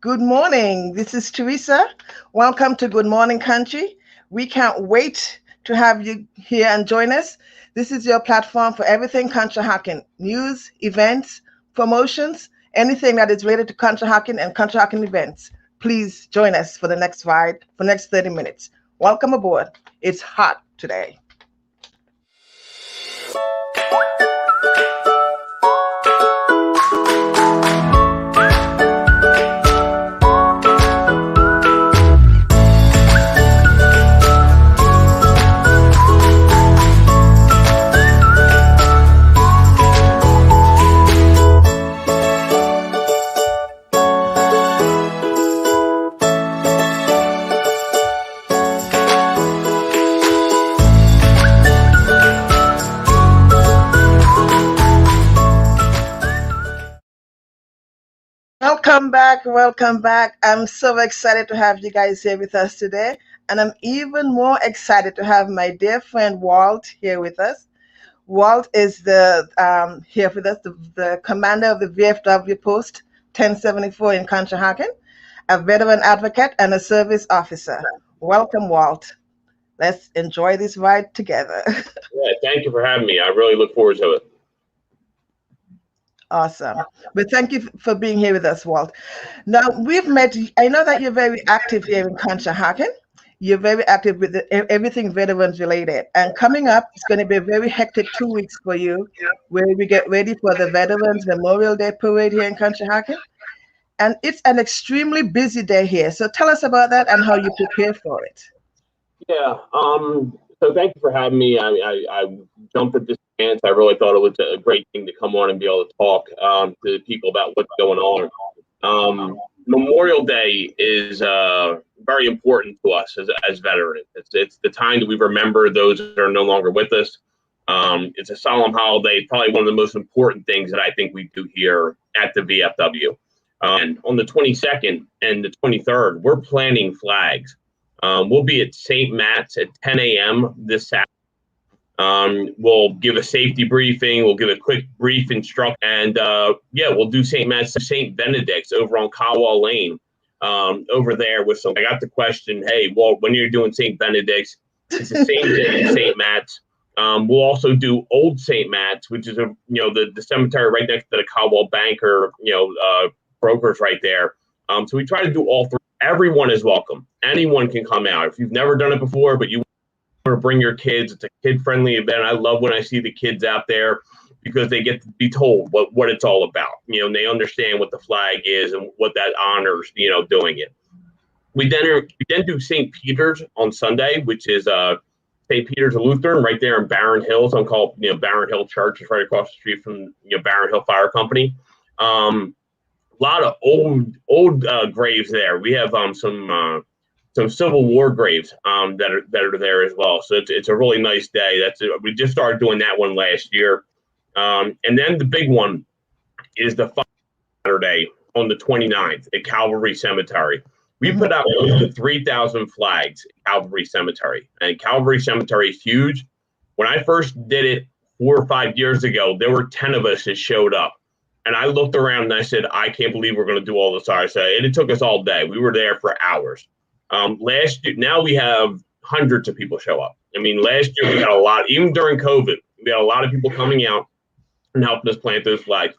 Good morning. This is Teresa. Welcome to Good Morning Country. We can't wait to have you here and join us. This is your platform for everything Conshohocken: news, events, promotions, anything that is related to Conshohocken and Conshohocken events. Please join us for the next 30 minutes. Welcome aboard. It's hot today. Welcome back. Welcome back. I'm so excited to have you guys here with us today. And I'm even more excited to have my dear friend Walt here with us. Walt is the here with us, the commander of the VFW Post 1074 in Conshohocken, a veteran advocate and a service officer. Welcome, Walt. Let's enjoy this ride together. Yeah, thank you for having me. I really look forward to it. Awesome. But thank you for being here with us, Walt. Now, we've met, I know that you're very active here in Conshohocken. You're very active with everything veterans related. And coming up, it's going to be a very hectic 2 weeks for you, where we get ready for the Veterans Memorial Day Parade here in Conshohocken. And it's an extremely busy day here. So tell us about that and how you prepare for it. Yeah. So thank you for having me. I jumped at this chance. I really thought it was a great thing to come on and be able to talk to people about what's going on. Memorial Day is very important to us as veterans. It's the time that we remember those that are no longer with us. It's a solemn holiday, probably one of the most important things that I think we do here at the VFW. And on the 22nd and the 23rd, we're planting flags. We'll be at St. Matt's at 10 a.m. this Saturday. We'll give a safety briefing. We'll give a quick brief instruction. And we'll do St. Matt's to St. Benedict's over on Caldwell Lane over there with some. I got the question, hey, well, when you're doing St. Benedict's, it's the same thing as St. Matt's. We'll also do Old St. Matt's, which is the cemetery right next to the Caldwell Bank or brokers right there. So we try to do all three. Everyone is welcome. Anyone can come out. If you've never done it before, but you want to bring your kids, it's a kid-friendly event. I love when I see the kids out there because they get to be told what it's all about. And they understand what the flag is and what that honors, doing it. We then do St. Peter's on Sunday, which is St. Peter's Lutheran right there in Barron Hills. I'm called, Barron Hill Church is right across the street from, Barron Hill Fire Company. A lot of old graves there. We have some Civil War graves that are there as well. So it's a really nice day. We just started doing that one last year, and then the big one is the Saturday on the 29th at Calvary Cemetery. We put out close to 3,000 flags at Calvary Cemetery, and Calvary Cemetery is huge. When I first did it 4 or 5 years ago, there were 10 of us that showed up. And I looked around and I said, I can't believe we're going to do all this. And it took us all day. We were there for hours. Last year, now we have hundreds of people show up. I mean, last year we had a lot, even during COVID, we had a lot of people coming out and helping us plant those flags.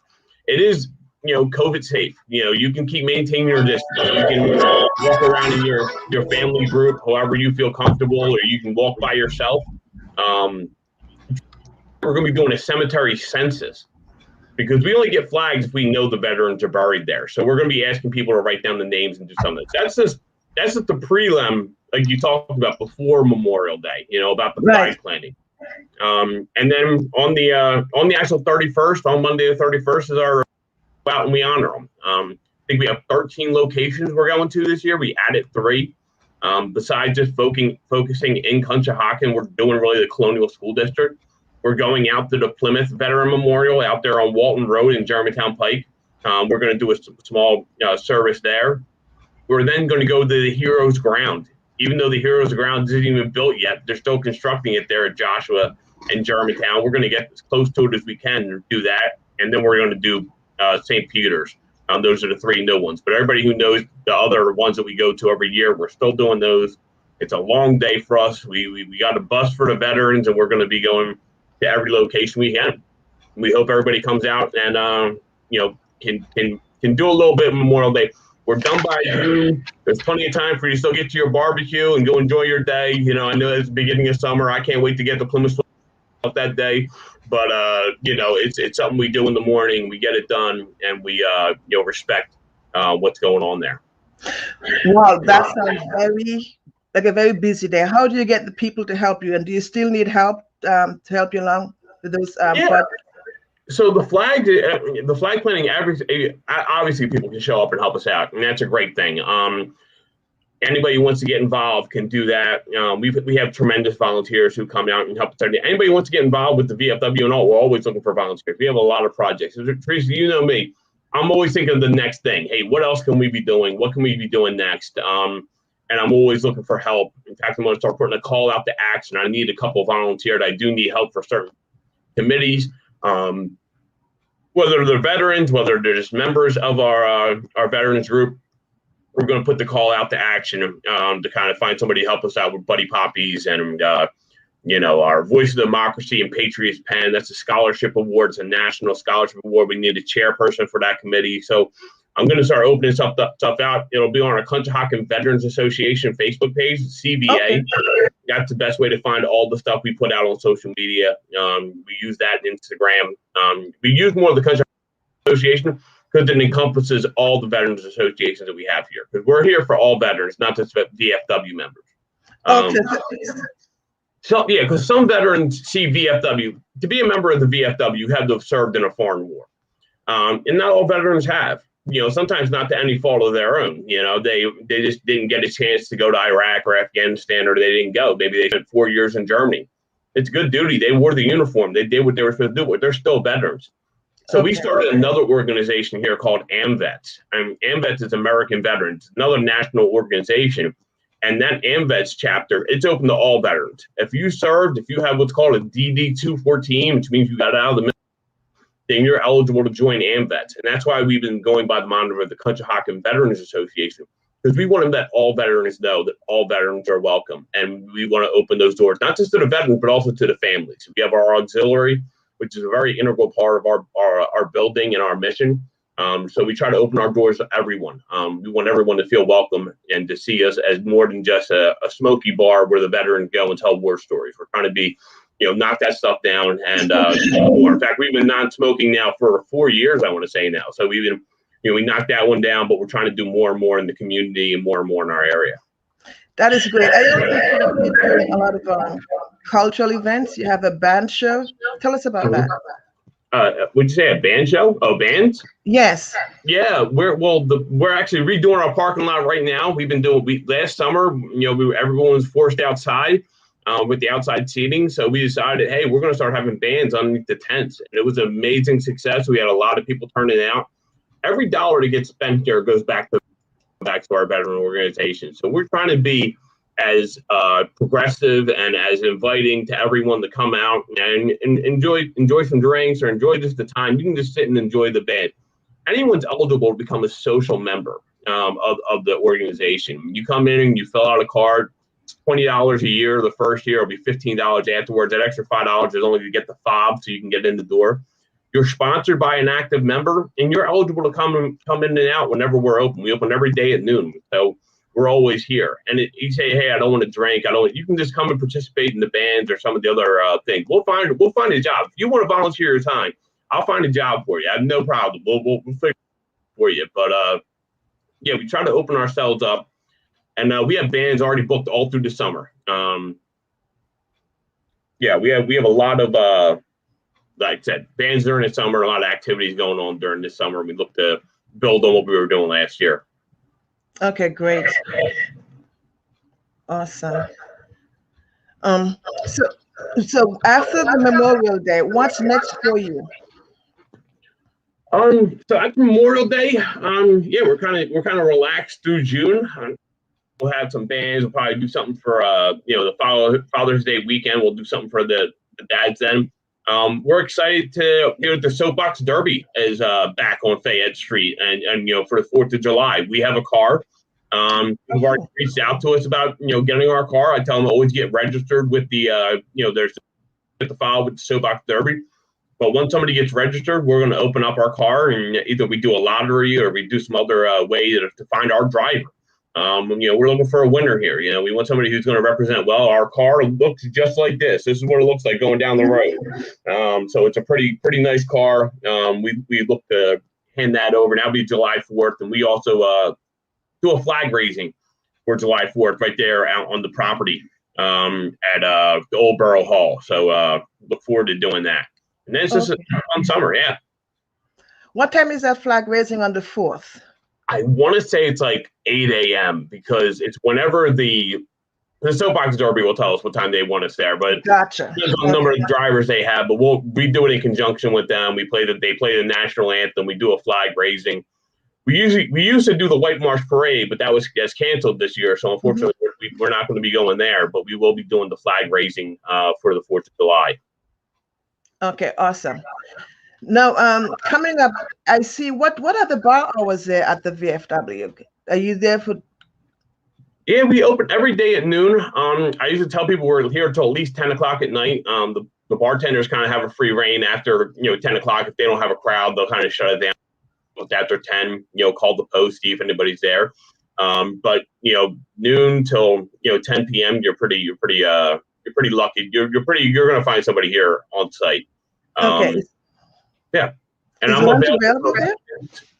It is, COVID safe. You can keep maintaining your distance. You can walk around in your family group, however you feel comfortable, or you can walk by yourself. We're going to be doing a cemetery census, because we only get flags if we know the veterans are buried there. So we're going to be asking people to write down the names and do something. That's just the prelim, like you talked about before Memorial Day, about the flag planting. And then on the actual 31st, on Monday the 31st is our out and we honor them. I think we have 13 locations we're going to this year. We added 3. Besides just focusing in Conshohocken, we're doing really the Colonial School District. We're going out to the Plymouth Veteran Memorial out there on Walton Road in Germantown Pike. We're going to do a small service there. We're then going to go to the Heroes Ground. Even though the Heroes Ground isn't even built yet, they're still constructing it there at Joshua and Germantown. We're going to get as close to it as we can and do that. And then we're going to do St. Peter's Those are the 3 new ones. But everybody who knows the other ones that we go to every year, we're still doing those. It's a long day for us. We got a bus for the veterans, and we're going to be going to every location we can. We hope everybody comes out and can do a little bit Memorial Day. We're done by June. There's plenty of time for you to still get to your barbecue and go enjoy your day. I know it's the beginning of summer. I can't wait to get to Plymouth that day. But it's something we do in the morning. We get it done, and we respect what's going on there. Wow, that sounds like a very busy day. How do you get the people to help you, and do you still need help to help you along with those projects? So the flag planning, obviously people can show up and help us out, and that's a great thing. Anybody who wants to get involved can do that. We have tremendous volunteers who come out and help us. Anybody who wants to get involved with the VFW and all, we're always looking for volunteers. We have a lot of projects. Teresa, you know me. I'm always thinking of the next thing. Hey, what else can we be doing? What can we be doing next? And I'm always looking for help. In fact, I'm going to start putting a call out to action. I need a couple of volunteers. I do need help for certain committees. Whether they're veterans, whether they're just members of our veterans group, we're going to put the call out to action to kind of find somebody to help us out with Buddy Poppies and our Voice of Democracy and Patriots Pen. That's a scholarship award. It's a national scholarship award. We need a chairperson for that committee. So I'm going to start opening stuff out. It'll be on our Conshohocken Veterans Association Facebook page, CVA. Okay. That's the best way to find all the stuff we put out on social media. We use that in Instagram. We use more of the Conshohocken Association because it encompasses all the veterans associations that we have here. Because we're here for all veterans, not just VFW members. Okay. So yeah, because some veterans see VFW. To be a member of the VFW, you have to have served in a foreign war. And not all veterans have. Sometimes not to any fault of their own. They just didn't get a chance to go to Iraq or Afghanistan, or they didn't go. Maybe they spent 4 years in Germany. It's good duty. They wore the uniform. They did what they were supposed to do. But they're still veterans. So we started another organization here called AMVETS. And AMVETS is American Veterans, another national organization. And that AMVETS chapter, it's open to all veterans. If you served, if you have what's called a DD-214, which means you got out of the military, then you're eligible to join AMVETS. And that's why we've been going by the monitor of the Conshohocken Veterans Association, because we want to let all veterans know that all veterans are welcome. And we want to open those doors, not just to the veterans, but also to the families. We have our auxiliary, which is a very integral part of our building and our mission. So we try to open our doors to everyone. We want everyone to feel welcome and to see us as more than just a smoky bar where the veterans go and tell war stories. We're trying to be, knock that stuff down and more. In fact, we've been non-smoking now for 4 years, I want to say now. So we've been, we knocked that one down, but we're trying to do more and more in the community and more in our area. That is great. I also see you're doing a lot of cultural events. You have a band show. Tell us about that. Would you say a band show? Oh, bands? Yes. Yeah, we're actually redoing our parking lot right now. We've been doing last summer. Everyone was forced outside with the outside seating, so we decided, hey, we're going to start having bands underneath the tents, and it was an amazing success. We had a lot of people turning out. Every dollar that gets spent here goes back to our veteran organization. So we're trying to be as progressive and as inviting to everyone to come out and enjoy some drinks or enjoy just the time. You can just sit and enjoy the band. Anyone's eligible to become a social member of the organization. You come in and you fill out a card. It's $20 a year. The first year will be $15 afterwards. That extra $5 is only to get the fob so you can get in the door. You're sponsored by an active member, and you're eligible to come in and out whenever we're open. We open every day at noon, so we're always here. And you say, hey, I don't want to drink. You can just come and participate in the bands or some of the other things. We'll find a job. If you want to volunteer your time, I'll find a job for you. I have no problem. We'll figure it for you. But yeah, we try to open ourselves up, and we have bands already booked all through the summer. Yeah, we have a lot of. Like I said, bands during the summer, a lot of activities going on during the summer. We look to build on what we were doing last year. Okay, great. Awesome. So after the Memorial Day, what's next for you? So after Memorial Day, yeah, we're kind of relaxed through June. We'll have some bands. We'll probably do something for the Father's Day weekend. We'll do something for the dads then. We're excited to the Soapbox Derby is back on Fayette Street, and for the 4th of July, we have a car. People already reached out to us about getting our car. I tell them always get registered with the there's the file with the Soapbox Derby. But once somebody gets registered, we're going to open up our car, and either we do a lottery or we do some other way to find our driver. We're looking for a winner here. We want somebody who's going to represent. Well, our car looks just like this. This is what it looks like going down the road. So it's a pretty nice car. We look to hand that over. Now be July 4th, and we also do a flag raising for July 4th right there out on the property at the Old Borough Hall. So look forward to doing that. And then it's just a fun summer, yeah. What time is that flag raising on the 4th? I want to say it's like 8 a.m. because it's whenever the Soapbox Derby will tell us what time they want us there. But gotcha. Depends on the number of drivers they have. But we do it in conjunction with them. They play the national anthem. We do a flag raising. We used to do the White March Parade, but that was canceled this year. So unfortunately, we're not going to be going there. But we will be doing the flag raising for the 4th of July. Okay, awesome. Now, coming up, I see what are the bar hours there at the VFW? Are you there for? Yeah, we open every day at noon. I usually tell people we're here until at least 10 o'clock at night. The bartenders kind of have a free reign after 10 o'clock. If they don't have a crowd, they'll kind of shut it down. After 10, call the post, see if anybody's there. But noon till 10 p.m. You're pretty lucky. You're going to find somebody here on site. Okay. Yeah. And Is I'm available there?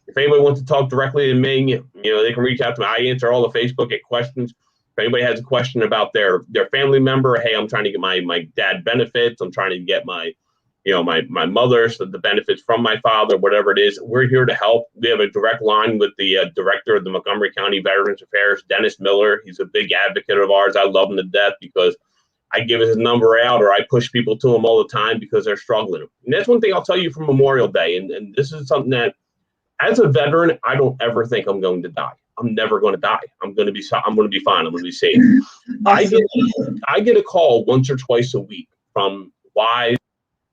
If anybody wants to talk directly to me, they can reach out to me. I answer all the Facebook questions. If anybody has a question about their family member, hey, I'm trying to get my dad benefits. I'm trying to get my mother, so the benefits from my father, whatever it is, we're here to help. We have a direct line with the director of the Montgomery County Veterans Affairs, Dennis Miller. He's a big advocate of ours. I love him to death because I give his number out or I push people to him all the time because they're struggling. And that's one thing I'll tell you from Memorial Day. And this is something that, as a veteran, I don't ever think I'm going to die. I'm never going to die. I'm going to be fine. I'm going to be safe. I get a call once or twice a week from wives,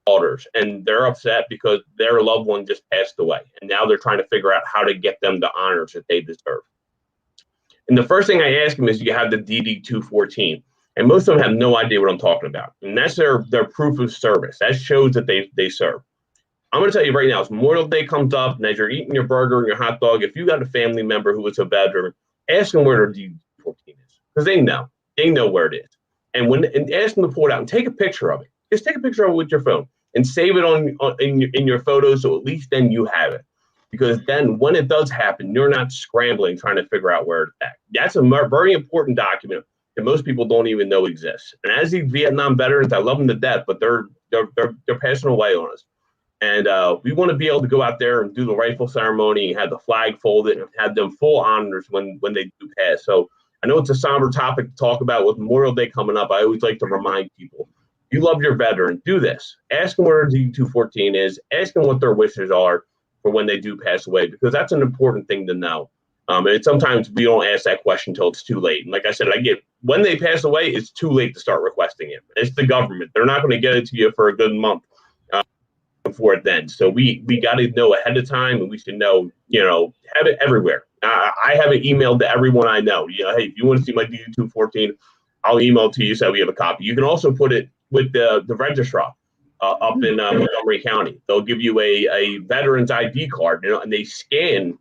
daughters, and they're upset because their loved one just passed away. And now they're trying to figure out how to get them the honors that they deserve. And the first thing I ask them is, you have the DD-214. And most of them have no idea what I'm talking about. And that's their proof of service. That shows that they serve. I'm going to tell you right now, as Memorial Day comes up, and as you're eating your burger and your hot dog, if you got a family member who is a veteran, ask them where their DD-214 is. Because they know where it is. And ask them to pull it out and take a picture of it. Just take a picture of it with your phone and save it in your photos, so at least then you have it. Because then when it does happen, you're not scrambling trying to figure out where it's at. That's a very important document that most people don't even know exists. And as these Vietnam veterans, I love them to death, but they're passing away on us. And we want to be able to go out there and do the rifle ceremony and have the flag folded and have them full honors when they do pass. So I know it's a somber topic to talk about with Memorial Day coming up. I always like to remind people, you love your veteran, do this. Ask them where the DD-214 is. Ask them what their wishes are for when they do pass away, because that's an important thing to know. And sometimes we don't ask that question until it's too late. And like I said, when they pass away, it's too late to start requesting it. It's the government. They're not going to get it to you for a good month before it then. So we got to know ahead of time, and we should know, have it everywhere. I have it emailed to everyone I know. Hey, if you want to see my DD-214, I'll email to you so we have a copy. You can also put it with the registrar up in Montgomery County. They'll give you a veteran's ID card, and they scan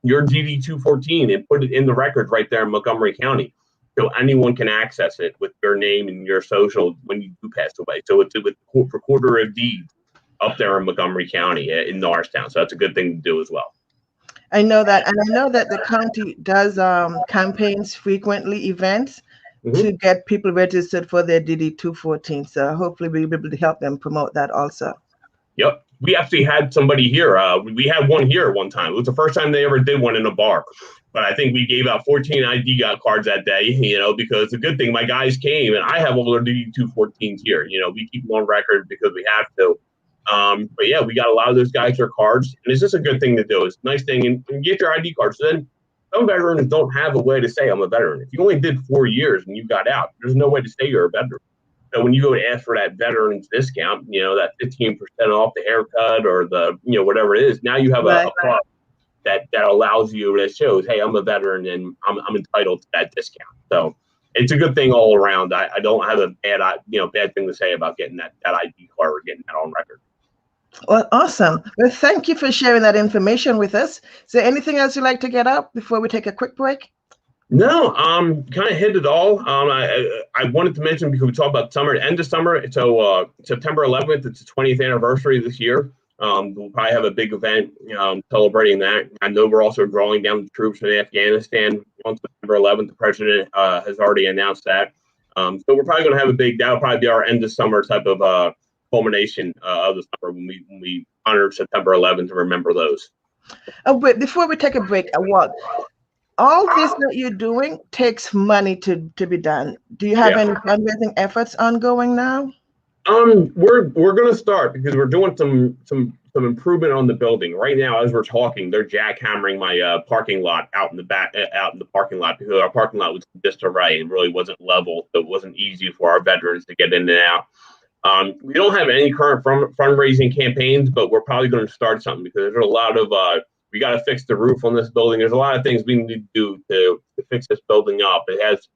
your DD-214 and put it in the records right there in Montgomery County. So anyone can access it with your name and your social when you do pass away. So it's with recorder of deeds up there in Montgomery County in Norristown. So that's a good thing to do as well. I know that. And I know that the county does campaigns frequently, events to get people registered for their DD-214. So hopefully we'll be able to help them promote that also. Yep. We actually had somebody here. We had one here at one time. It was the first time they ever did one in a bar. But I think we gave out 14 ID cards that day, because the good thing, my guys came, and I have all their DD-214s here. We keep them on record because we have to. But yeah, we got a lot of those guys their cards, and it's just a good thing to do. It's a nice thing, and you get your ID cards. So then some veterans don't have a way to say I'm a veteran. If you only did 4 years and you got out, there's no way to say you're a veteran. So when you go to ask for that veterans discount, that 15% off the haircut or the, whatever it is, now you have a product that allows you, that shows, hey, I'm a veteran and I'm entitled to that discount. So it's a good thing all around. I don't have a bad thing to say about getting that ID card or getting that on record. Well, awesome. Well, thank you for sharing that information with us. Is there anything else you'd like to get up before we take a quick break? No, kind of hit it all. I wanted to mention, because we talked about summer, end of summer. So September 11th, it's the 20th anniversary this year. We'll probably have a big event celebrating that. I know we're also drawing down the troops in Afghanistan on September 11th. The president has already announced that. So we're probably going to have that'll probably be our end of summer type of culmination of the summer when we honor September 11th and remember those. But before we take a break, Walt, all this that you're doing takes money to be done. Do you have any fundraising efforts ongoing now? We're going to start, because we're doing some improvement on the building right now. As we're talking, they're jackhammering my parking lot out in the parking lot, because our parking lot was disarray and really wasn't level, so it wasn't easy for our veterans to get in and out. We don't have any current fundraising campaigns, but we're probably going to start something, because there's a lot of we got to fix the roof on this building. There's a lot of things we need to do to fix this building up. It has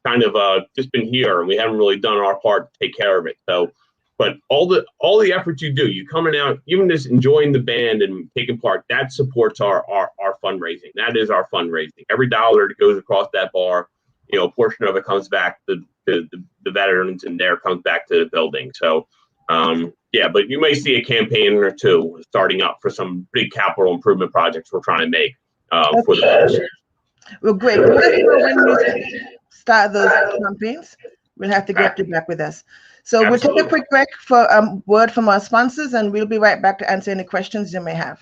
kind of just been here, and we haven't really done our part to take care of it. So, but all the efforts you do, you coming out, even just enjoying the band and taking part, that supports our fundraising. That is our fundraising. Every dollar that goes across that bar, a portion of it comes back to the veterans, and there comes back to the building. So, but you may see a campaign or two starting up for some big capital improvement projects we're trying to make for the veterans. Well, great. Let us know when you start those campaigns. We'll have to get you back with us. So Absolutely. We'll take a quick break for a word from our sponsors, and we'll be right back to answer any questions you may have.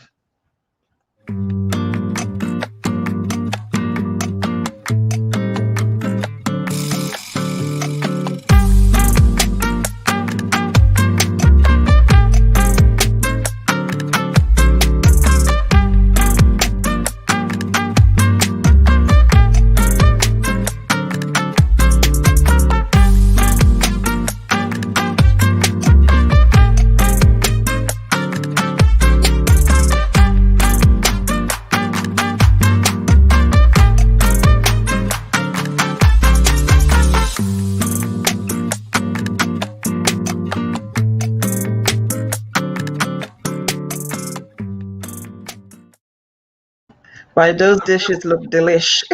Why, those dishes look delish.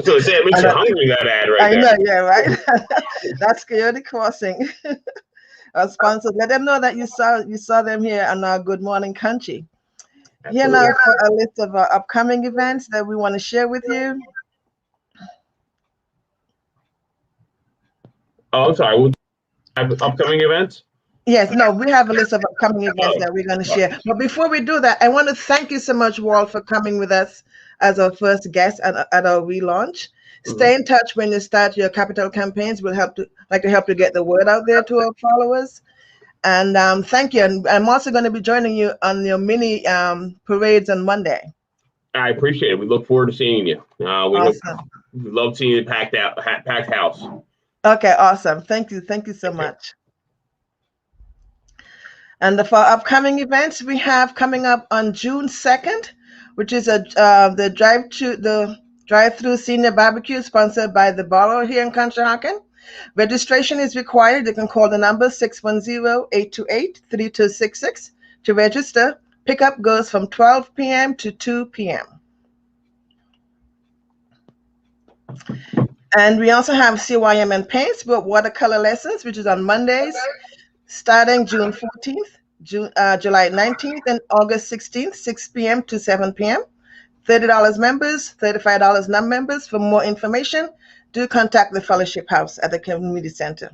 So it makes you hungry, that ad right there. I know, yeah, right? That's Coyote Crossing. Our sponsors, let them know that you saw them here on our Good Morning Conshy. Here now for a list of upcoming events that we want to share with you. Oh, I'm sorry. Upcoming events? Yes, no, we have a list of upcoming events that we're going to share. But before we do that, I want to thank you so much, Walt, for coming with us as our first guest at our relaunch. Stay in touch when you start your capital campaigns. We'll help you get the word out there to our followers. And thank you. And I'm also going to be joining you on your mini parades on Monday. I appreciate it. We look forward to seeing you. Awesome. We love seeing you packed house. Okay, awesome. Thank you. Thank you so much. And for upcoming events, we have coming up on June 2nd, which is the drive-through senior barbecue sponsored by the borough here in Conshohocken. Registration is required. You can call the number 610-828-3266 to register. Pickup goes from 12 p.m. to 2 p.m. And we also have CYM and Paints with watercolor lessons, which is on Mondays, starting June 14th, July 19th, and August 16th, 6 p.m. to 7 p.m. $30 members, $35 non-members. For more information, do contact the Fellowship House at the Community Center.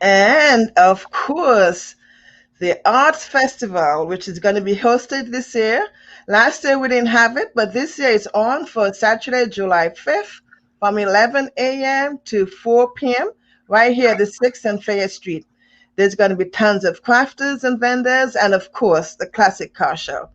And of course, the Arts Festival, which is going to be hosted this year. Last year we didn't have it, but this year it's on for Saturday, July 5th from 11 a.m. to 4 p.m. right here at the 6th and Fayette Street. There's going to be tons of crafters and vendors, and of course, the classic car show.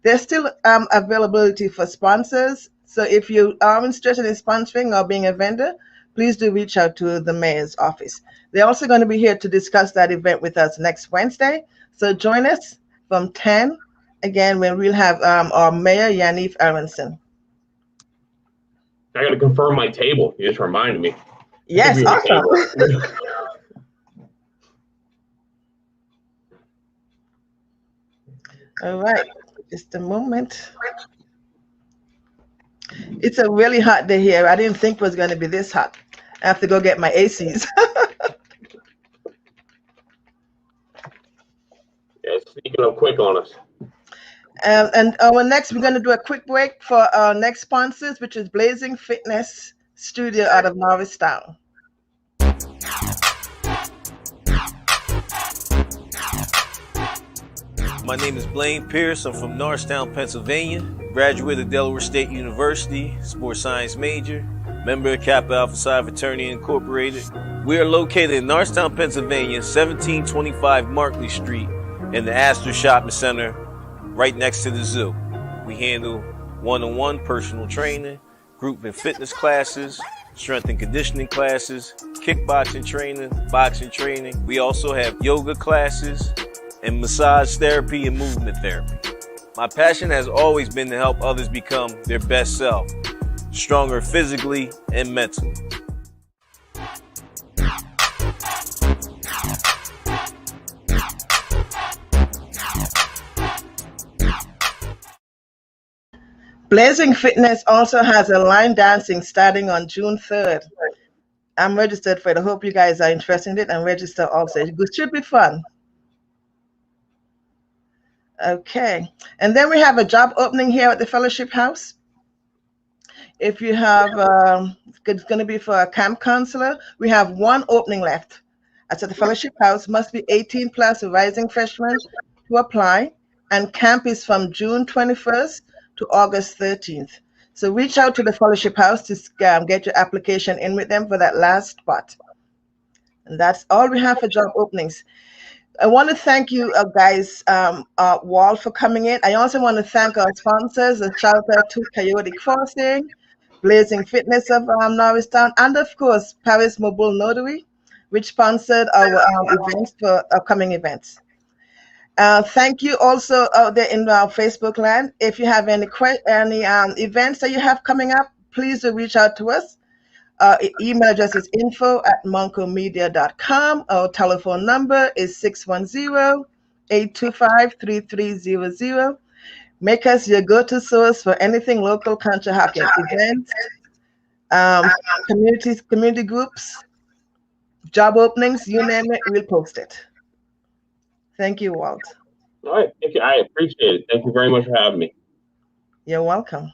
There's still availability for sponsors, So if you are interested in sponsoring or being a vendor, please do reach out to the mayor's office. They're also going to be here to discuss that event with us next Wednesday. So join us from 10, again, when we'll have our mayor, Yaniv Aronson. I got to confirm my table. You just reminded me. Yes, awesome. All right, just a moment. It's a really hot day here. I didn't think it was going to be this hot. I have to go get my ACs. Yeah, it's sneaking up quick on us. And our next, we're going to do a quick break for our next sponsors, which is Blazing Fitness Studio out of Norristown. My name is Blaine Pierce. I'm from Norristown, Pennsylvania. Graduate of Delaware State University, sports science major, member of Kappa Alpha Psi Fraternity Incorporated. We are located in Norristown, Pennsylvania, 1725 Markley Street, in the Astor Shopping Center, right next to the zoo. We handle one-on-one personal training, group and fitness classes, strength and conditioning classes, kickboxing training, boxing training. We also have yoga classes and massage therapy and movement therapy. My passion has always been to help others become their best self, stronger physically and mentally. Blazing Fitness also has a line dancing starting on June 3rd. I'm registered for it. I hope you guys are interested in it and register also. It should be fun. Okay. And then we have a job opening here at the Fellowship House. If you have, it's going to be for a camp counselor. We have one opening left. That's at the Fellowship House. Must be 18 plus, a rising freshman to apply. And camp is from June 21st to August 13th. So reach out to the Fellowship House to get your application in with them for that last spot. And that's all we have for job openings. I want to thank you guys, Walt, for coming in. I also want to thank our sponsors, a shout out to Coyote Crossing, Blazing Fitness of Norristown, and of course, Paris Mobile Notary, which sponsored our events for upcoming events. Thank you also out there in our Facebook land. If you have any events that you have coming up, please do reach out to us. Email address is info@moncomedia.com. Our telephone number is 610-825-3300. Make us your go-to source for anything local Conshohocken events, community groups, job openings, you name it, we'll post it. Thank you, Walt. All right. Thank you. I appreciate it. Thank you very much for having me. You're welcome.